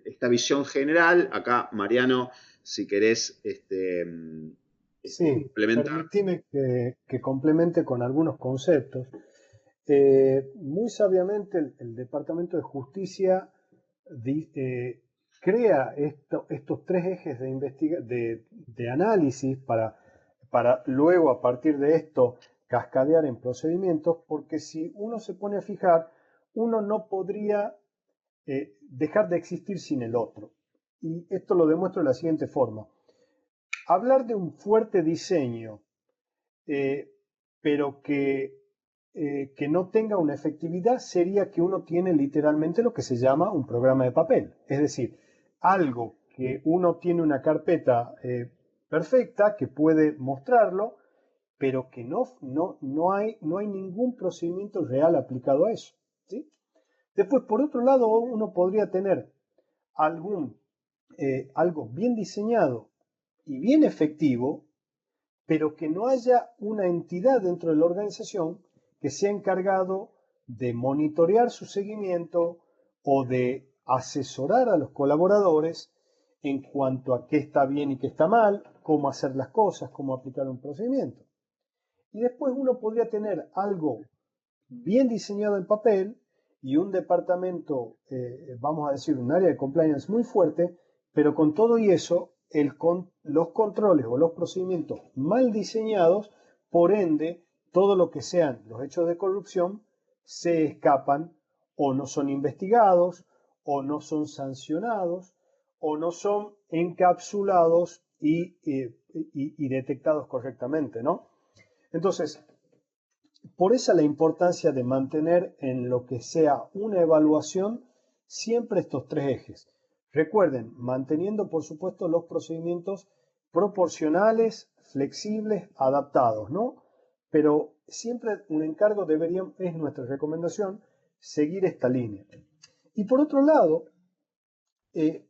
esta visión general. Acá, Mariano, si querés Sí, complementar. permitime que complemente con algunos conceptos. Muy sabiamente el Departamento de Justicia crea estos tres ejes de análisis para luego, a partir de esto, cascadear en procedimientos, porque si uno se pone a fijar, uno no podría dejar de existir sin el otro. Y esto lo demuestro de la siguiente forma. Hablar de un fuerte diseño, pero que no tenga una efectividad, sería que uno tiene literalmente lo que se llama un programa de papel. Es decir, algo que uno tiene una carpeta perfecta, que puede mostrarlo, pero que no hay ningún procedimiento real aplicado a eso, ¿sí? Después, por otro lado, uno podría tener algo bien diseñado y bien efectivo, pero que no haya una entidad dentro de la organización que sea encargado de monitorear su seguimiento o de asesorar a los colaboradores en cuanto a qué está bien y qué está mal, cómo hacer las cosas, cómo aplicar un procedimiento. Y después uno podría tener algo bien diseñado en papel y un departamento, vamos a decir, un área de compliance muy fuerte, pero con todo y eso, los controles o los procedimientos mal diseñados, por ende, todo lo que sean los hechos de corrupción se escapan o no son investigados o no son sancionados o no son encapsulados y detectados correctamente, ¿no? Entonces, por eso la importancia de mantener en lo que sea una evaluación siempre estos tres ejes. Recuerden, manteniendo por supuesto los procedimientos proporcionales, flexibles, adaptados, ¿no? Pero siempre un encargo es nuestra recomendación, seguir esta línea. Y por otro lado,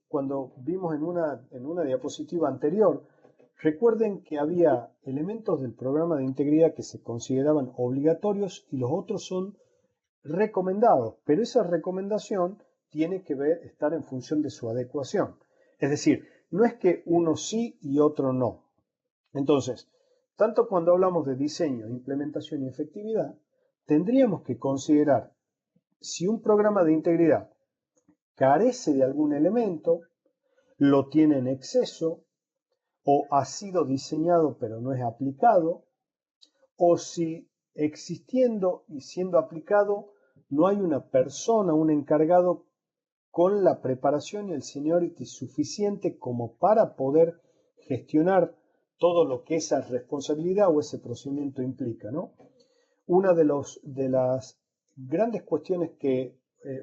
cuando vimos en una diapositiva anterior, recuerden que había elementos del programa de integridad que se consideraban obligatorios y los otros son recomendados, pero esa recomendación tiene que estar en función de su adecuación. Es decir, no es que uno sí y otro no. Entonces, tanto cuando hablamos de diseño, implementación y efectividad, tendríamos que considerar si un programa de integridad carece de algún elemento, lo tiene en exceso, o ha sido diseñado pero no es aplicado, o si existiendo y siendo aplicado no hay una persona, un encargado con la preparación y el seniority suficiente como para poder gestionar todo lo que esa responsabilidad o ese procedimiento implica, ¿no? Una de las grandes cuestiones que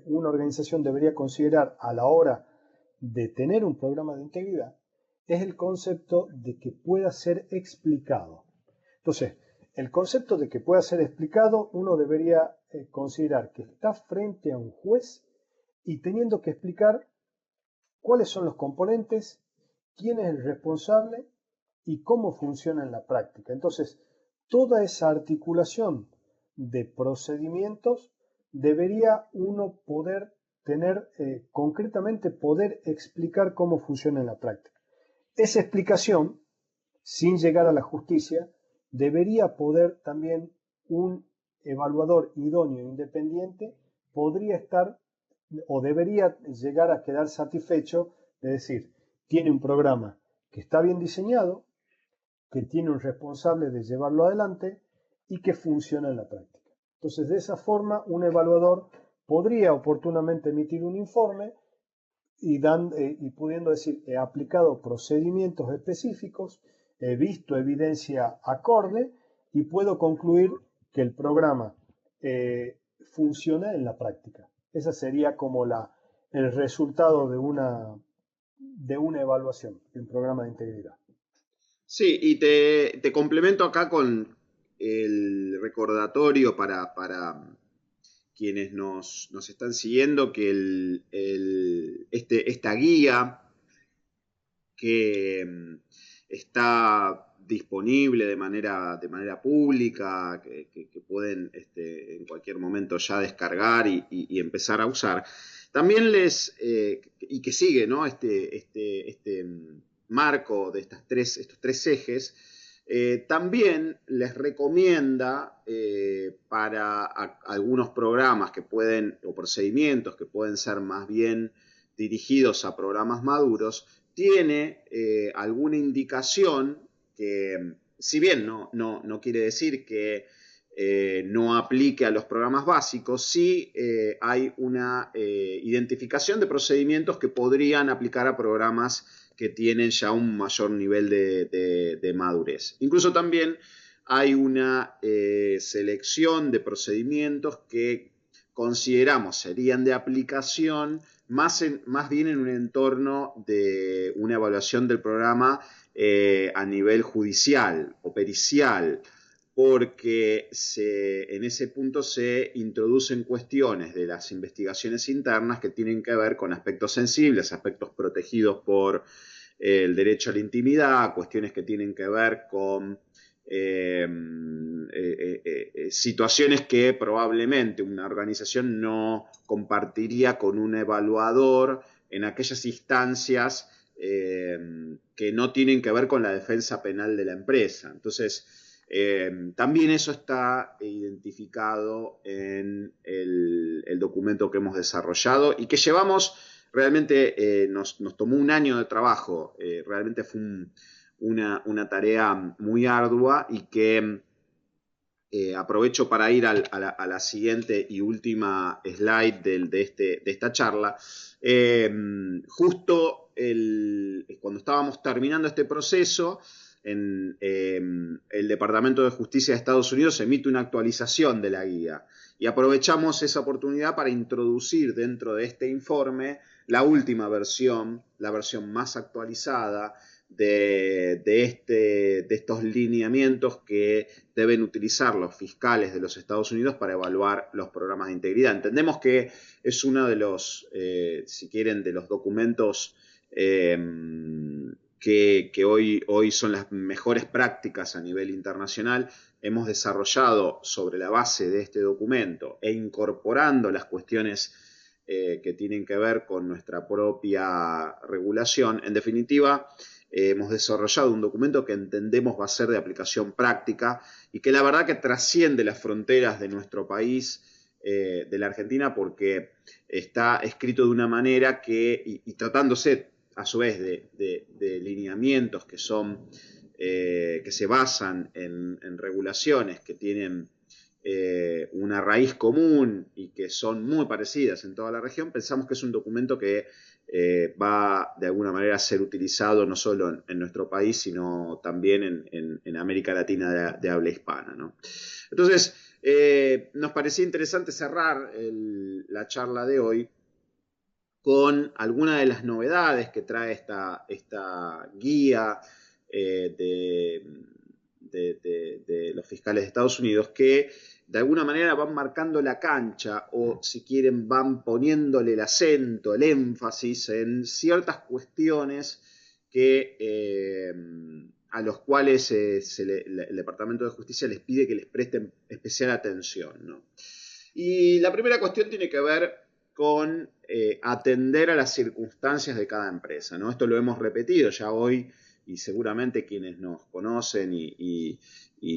una organización debería considerar a la hora de tener un programa de integridad es el concepto de que pueda ser explicado. Entonces, el concepto de que pueda ser explicado, uno debería considerar que está frente a un juez y teniendo que explicar cuáles son los componentes, quién es el responsable y cómo funciona en la práctica. Entonces, toda esa articulación de procedimientos debería uno poder tener, concretamente poder explicar cómo funciona en la práctica. Esa explicación, sin llegar a la justicia, debería poder también un evaluador idóneo e independiente podría estar o debería llegar a quedar satisfecho de decir, tiene un programa que está bien diseñado, que tiene un responsable de llevarlo adelante y que funciona en la práctica. Entonces, de esa forma, un evaluador podría oportunamente emitir un informe y pudiendo decir, he aplicado procedimientos específicos, he visto evidencia acorde y puedo concluir que el programa funciona en la práctica. Ese sería como el resultado de una evaluación de un programa de integridad. Sí, y te complemento acá con el recordatorio para quienes nos están siguiendo que esta guía que está disponible de manera pública, que pueden en cualquier momento ya descargar y empezar a usar. También y que sigue, ¿no? este marco de estos tres ejes, también les recomienda para algunos programas que pueden, o procedimientos que pueden ser más bien dirigidos a programas maduros, tiene alguna indicación que, si bien no quiere decir que no aplique a los programas básicos, sí hay una identificación de procedimientos que podrían aplicar a programas que tienen ya un mayor nivel de madurez. Incluso también hay una selección de procedimientos que consideramos serían de aplicación más bien en un entorno de una evaluación del programa a nivel judicial o pericial, porque en ese punto se introducen cuestiones de las investigaciones internas que tienen que ver con aspectos sensibles, aspectos protegidos por el derecho a la intimidad, cuestiones que tienen que ver con situaciones que probablemente una organización no compartiría con un evaluador en aquellas instancias que no tienen que ver con la defensa penal de la empresa. Entonces, también eso está identificado en el documento que hemos desarrollado y que llevamos, realmente nos tomó un año de trabajo, realmente fue una tarea muy ardua y que aprovecho para ir a la siguiente y última slide de esta charla. Justo cuando estábamos terminando este proceso, el Departamento de Justicia de Estados Unidos emite una actualización de la guía y aprovechamos esa oportunidad para introducir dentro de este informe la última versión, la versión más actualizada de estos lineamientos que deben utilizar los fiscales de los Estados Unidos para evaluar los programas de integridad. Entendemos que es uno de los, si quieren, de los documentos que hoy son las mejores prácticas a nivel internacional. Hemos desarrollado sobre la base de este documento e incorporando las cuestiones que tienen que ver con nuestra propia regulación. En definitiva, hemos desarrollado un documento que entendemos va a ser de aplicación práctica y que la verdad que trasciende las fronteras de nuestro país, de la Argentina, porque está escrito de una manera y tratándose a su vez de lineamientos que se basan en regulaciones que tienen una raíz común y que son muy parecidas en toda la región, pensamos que es un documento que va de alguna manera a ser utilizado no solo en nuestro país, sino también en América Latina de habla hispana, ¿no? Entonces, nos parecía interesante cerrar la charla de hoy con algunas de las novedades que trae esta guía de los fiscales de Estados Unidos, que de alguna manera van marcando la cancha o, si quieren, van poniéndole el acento, el énfasis en ciertas cuestiones a los cuales el Departamento de Justicia les pide que les presten especial atención, ¿no? Y la primera cuestión tiene que ver con atender a las circunstancias de cada empresa, ¿no? Esto lo hemos repetido ya hoy y seguramente quienes nos conocen y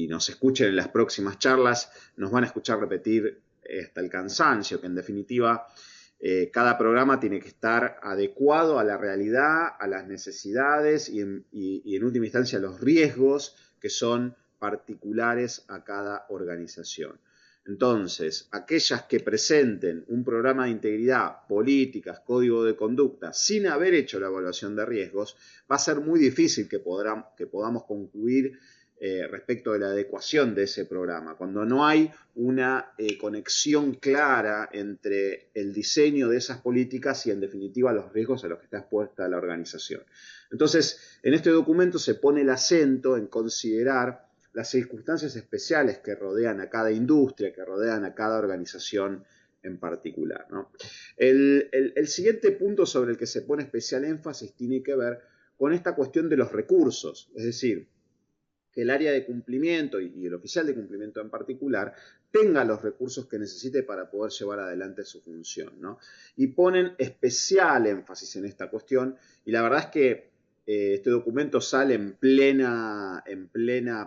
nos escuchen en las próximas charlas nos van a escuchar repetir hasta el cansancio, que en definitiva cada programa tiene que estar adecuado a la realidad, a las necesidades y en última instancia a los riesgos que son particulares a cada organización. Entonces, aquellas que presenten un programa de integridad, políticas, código de conducta, sin haber hecho la evaluación de riesgos, va a ser muy difícil que podamos concluir respecto de la adecuación de ese programa, cuando no hay una conexión clara entre el diseño de esas políticas y en definitiva los riesgos a los que está expuesta la organización. Entonces, en este documento se pone el acento en considerar las circunstancias especiales que rodean a cada industria, que rodean a cada organización en particular, ¿no? El siguiente punto sobre el que se pone especial énfasis tiene que ver con esta cuestión de los recursos, es decir, que el área de cumplimiento y el oficial de cumplimiento en particular tenga los recursos que necesite para poder llevar adelante su función, ¿no? Y ponen especial énfasis en esta cuestión y la verdad es que este documento sale en plena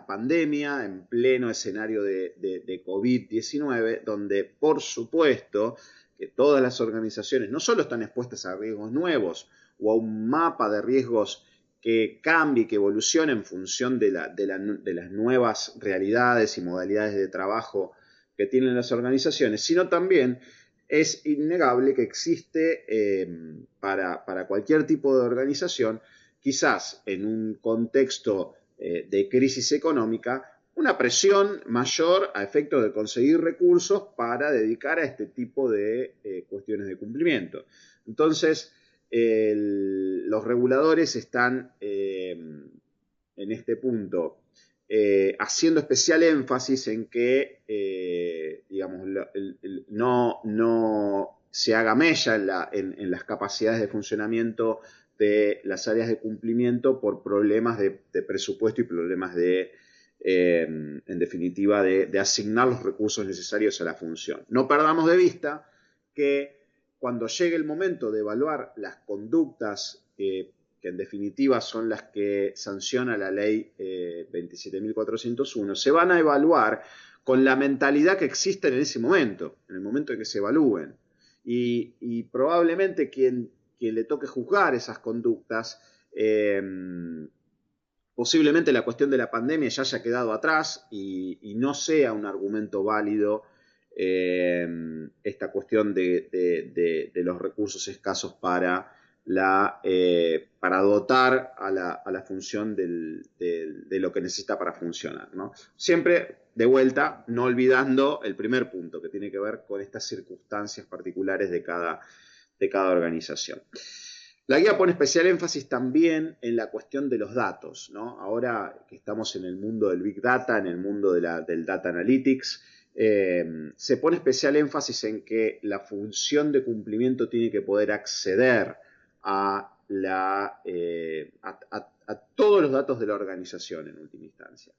pandemia, en pleno escenario de COVID-19, donde por supuesto que todas las organizaciones no solo están expuestas a riesgos nuevos o a un mapa de riesgos que cambie, que evolucione en función de las nuevas realidades y modalidades de trabajo que tienen las organizaciones, sino también es innegable que existe para cualquier tipo de organización, quizás en un contexto de crisis económica, una presión mayor a efectos de conseguir recursos para dedicar a este tipo de cuestiones de cumplimiento. Entonces, los reguladores están en este punto haciendo especial énfasis en que digamos, no se haga mella en las capacidades de funcionamiento de las áreas de cumplimiento por problemas de presupuesto y problemas en definitiva, de asignar los recursos necesarios a la función. No perdamos de vista que cuando llegue el momento de evaluar las conductas que en definitiva son las que sanciona la ley 27.401, se van a evaluar con la mentalidad que existe en ese momento, en el momento en que se evalúen. Y probablemente quien le toque juzgar esas conductas, posiblemente la cuestión de la pandemia ya haya quedado atrás y no sea un argumento válido esta cuestión de los recursos escasos para dotar a la función de lo que necesita para funcionar, ¿no? Siempre, de vuelta, no olvidando el primer punto, que tiene que ver con estas circunstancias particulares de cada organización. La guía pone especial énfasis también en la cuestión de los datos, ¿no? Ahora que estamos en el mundo del Big Data, en el mundo del Data Analytics, se pone especial énfasis en que la función de cumplimiento tiene que poder acceder a todos los datos de la organización en última instancia,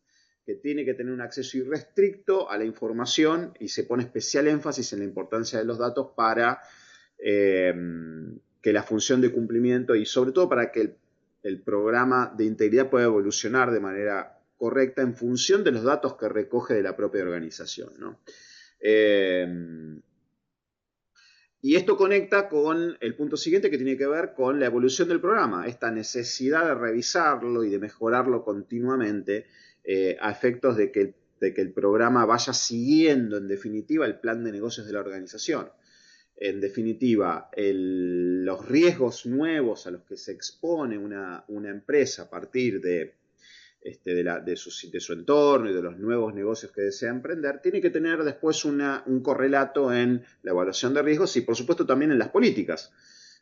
que tiene que tener un acceso irrestricto a la información y se pone especial énfasis en la importancia de los datos para que la función de cumplimiento y sobre todo para que el programa de integridad pueda evolucionar de manera correcta en función de los datos que recoge de la propia organización, ¿no? Y esto conecta con el punto siguiente que tiene que ver con la evolución del programa, esta necesidad de revisarlo y de mejorarlo continuamente a efectos de que el programa vaya siguiendo en definitiva el plan de negocios de la organización. En definitiva, los riesgos nuevos a los que se expone una empresa a partir de su entorno y de los nuevos negocios que desea emprender, tiene que tener después un correlato en la evaluación de riesgos y por supuesto también en las políticas.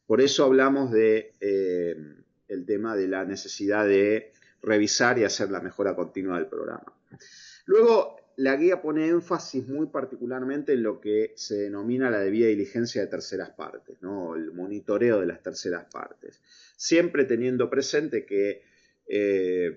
Por eso hablamos de el tema de la necesidad de revisar y hacer la mejora continua del programa. Luego, la guía pone énfasis muy particularmente en lo que se denomina la debida diligencia de terceras partes, ¿no? El monitoreo de las terceras partes. Siempre teniendo presente que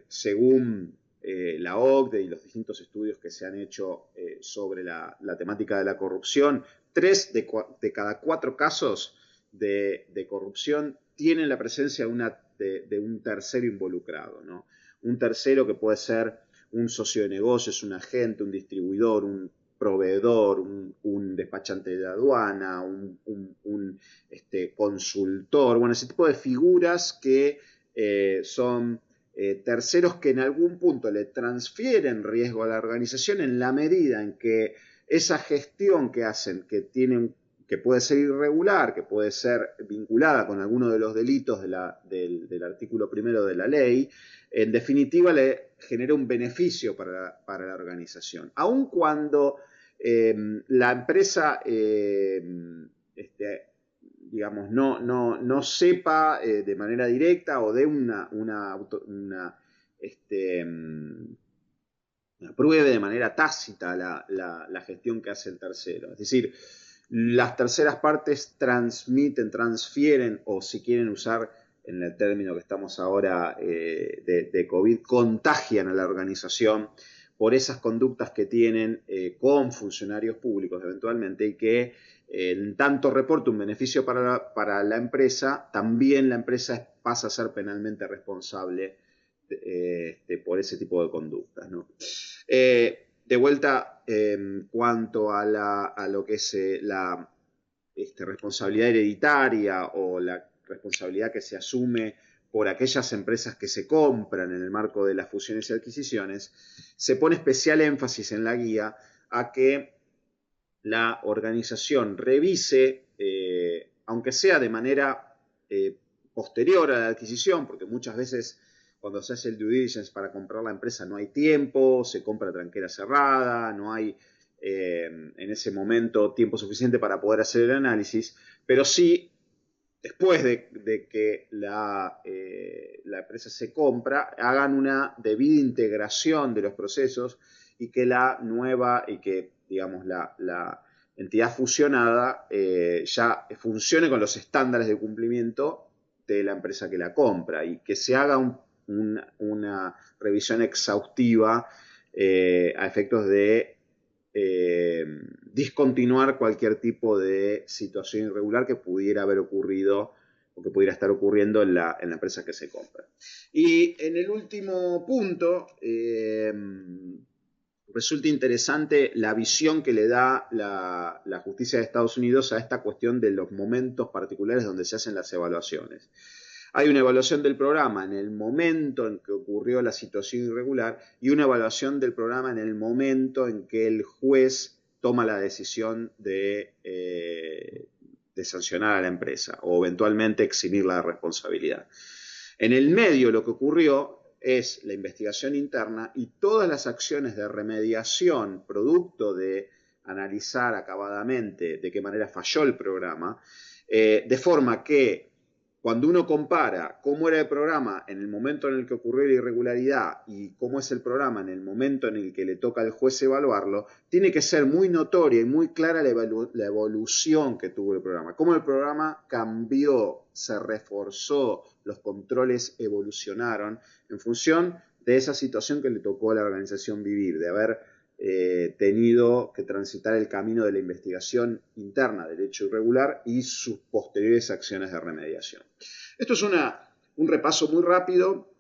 según la OCDE y los distintos estudios que se han hecho sobre la temática de la corrupción, 3 de cada 4 casos de corrupción tienen la presencia de un tercero involucrado, ¿no? Un tercero que puede ser un socio de negocios, un agente, un distribuidor, un proveedor, un despachante de aduana, un consultor, bueno, ese tipo de figuras que son terceros que en algún punto le transfieren riesgo a la organización en la medida en que esa gestión que hacen, que puede ser irregular, que puede ser vinculada con alguno de los delitos del artículo primero de la ley, en definitiva le genera un beneficio para la organización. Aun cuando la empresa digamos, no sepa de manera directa o de apruebe de manera tácita la gestión que hace el tercero. Es decir, las terceras partes transfieren, o si quieren usar en el término que estamos ahora de COVID, contagian a la organización por esas conductas que tienen con funcionarios públicos eventualmente, y que en tanto reporta un beneficio para la empresa, también la empresa pasa a ser penalmente responsable por ese tipo de conductas, ¿no? De vuelta, en cuanto a lo que es la responsabilidad hereditaria o la responsabilidad que se asume por aquellas empresas que se compran en el marco de las fusiones y adquisiciones, se pone especial énfasis en la guía a que la organización revise, aunque sea de manera posterior a la adquisición, porque muchas veces cuando se hace el due diligence para comprar la empresa no hay tiempo, se compra a tranquera cerrada, no hay en ese momento tiempo suficiente para poder hacer el análisis, pero sí, después de que la empresa se compra, hagan una debida integración de los procesos y que digamos, la entidad fusionada ya funcione con los estándares de cumplimiento de la empresa que la compra, y que se haga una revisión exhaustiva a efectos de discontinuar cualquier tipo de situación irregular que pudiera haber ocurrido o que pudiera estar ocurriendo en la empresa que se compra. Y en el último punto, resulta interesante la visión que le da la justicia de Estados Unidos a esta cuestión de los momentos particulares donde se hacen las evaluaciones. Hay una evaluación del programa en el momento en que ocurrió la situación irregular y una evaluación del programa en el momento en que el juez toma la decisión de sancionar a la empresa o eventualmente eximirla de responsabilidad. En el medio lo que ocurrió es la investigación interna y todas las acciones de remediación producto de analizar acabadamente de qué manera falló el programa, de forma que cuando uno compara cómo era el programa en el momento en el que ocurrió la irregularidad y cómo es el programa en el momento en el que le toca al juez evaluarlo, tiene que ser muy notoria y muy clara la evolución que tuvo el programa. Cómo el programa cambió, se reforzó, los controles evolucionaron en función de esa situación que le tocó a la organización vivir, de haber tenido que transitar el camino de la investigación interna del hecho irregular y sus posteriores acciones de remediación. Esto es un repaso muy rápido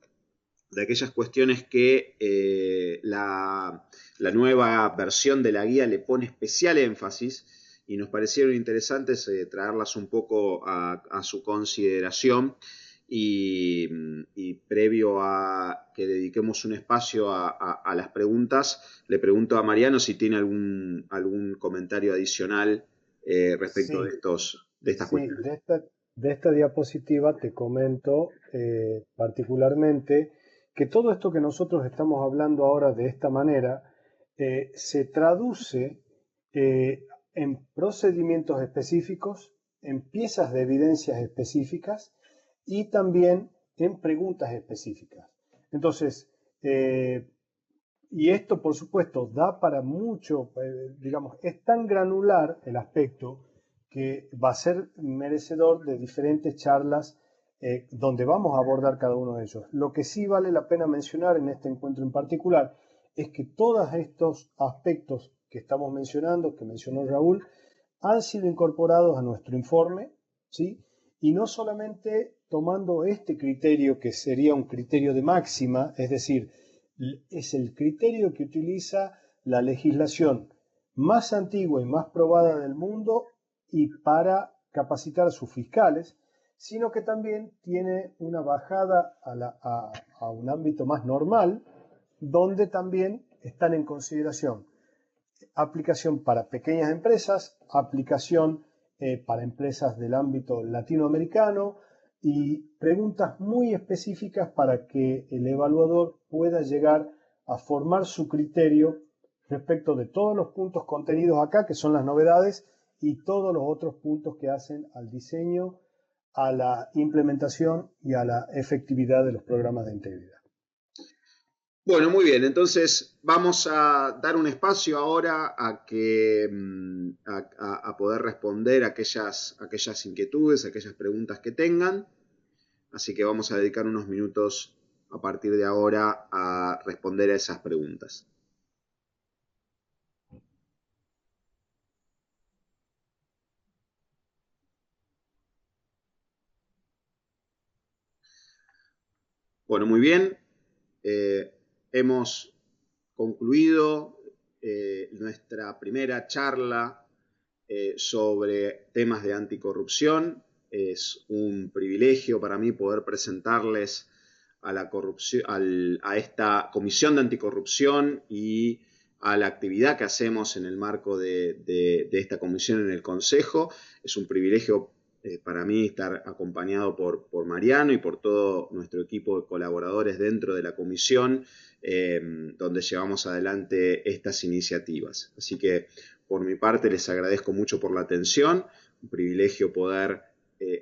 de aquellas cuestiones que la nueva versión de la guía le pone especial énfasis y nos parecieron interesantes traerlas un poco a su consideración. Y previo a que dediquemos un espacio a las preguntas, le pregunto a Mariano si tiene algún comentario adicional respecto de estas cuestiones. De esta diapositiva te comento particularmente que todo esto que nosotros estamos hablando ahora de esta manera se traduce en procedimientos específicos, en piezas de evidencias específicas y también en preguntas específicas. Entonces, y esto por supuesto da para mucho, digamos, es tan granular el aspecto que va a ser merecedor de diferentes charlas donde vamos a abordar cada uno de ellos. Lo que sí vale la pena mencionar en este encuentro en particular es que todos estos aspectos que estamos mencionando, que mencionó Raúl, han sido incorporados a nuestro informe, ¿sí? Y no solamente tomando este criterio que sería un criterio de máxima, es decir, es el criterio que utiliza la legislación más antigua y más probada del mundo y para capacitar a sus fiscales, sino que también tiene una bajada a un ámbito más normal, donde también están en consideración aplicación para pequeñas empresas, aplicación para empresas del ámbito latinoamericano y preguntas muy específicas para que el evaluador pueda llegar a formar su criterio respecto de todos los puntos contenidos acá, que son las novedades, y todos los otros puntos que hacen al diseño, a la implementación y a la efectividad de los programas de integridad. Bueno, muy bien, entonces vamos a dar un espacio ahora a que a poder responder aquellas inquietudes, aquellas preguntas que tengan. Así que vamos a dedicar unos minutos a partir de ahora a responder a esas preguntas. Bueno, muy bien. Hemos concluido nuestra primera charla sobre temas de anticorrupción. Es un privilegio para mí poder presentarles a la corrupción, a esta Comisión de Anticorrupción y a la actividad que hacemos en el marco de esta comisión en el Consejo. Es un privilegio para mí estar acompañado por Mariano y por todo nuestro equipo de colaboradores dentro de la comisión, donde llevamos adelante estas iniciativas. Así que por mi parte les agradezco mucho por la atención, un privilegio poder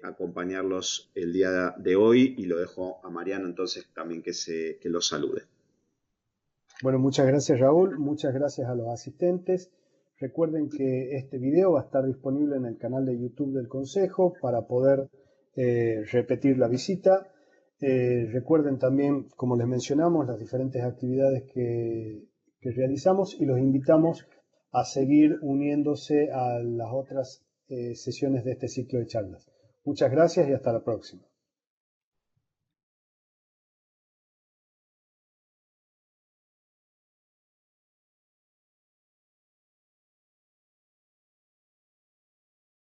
acompañarlos el día de hoy y lo dejo a Mariano entonces también que los salude. Bueno, muchas gracias Raúl, muchas gracias a los asistentes. Recuerden que este video va a estar disponible en el canal de YouTube del Consejo para poder repetir la visita. Recuerden también, como les mencionamos, las diferentes actividades que realizamos y los invitamos a seguir uniéndose a las otras sesiones de este ciclo de charlas. Muchas gracias y hasta la próxima.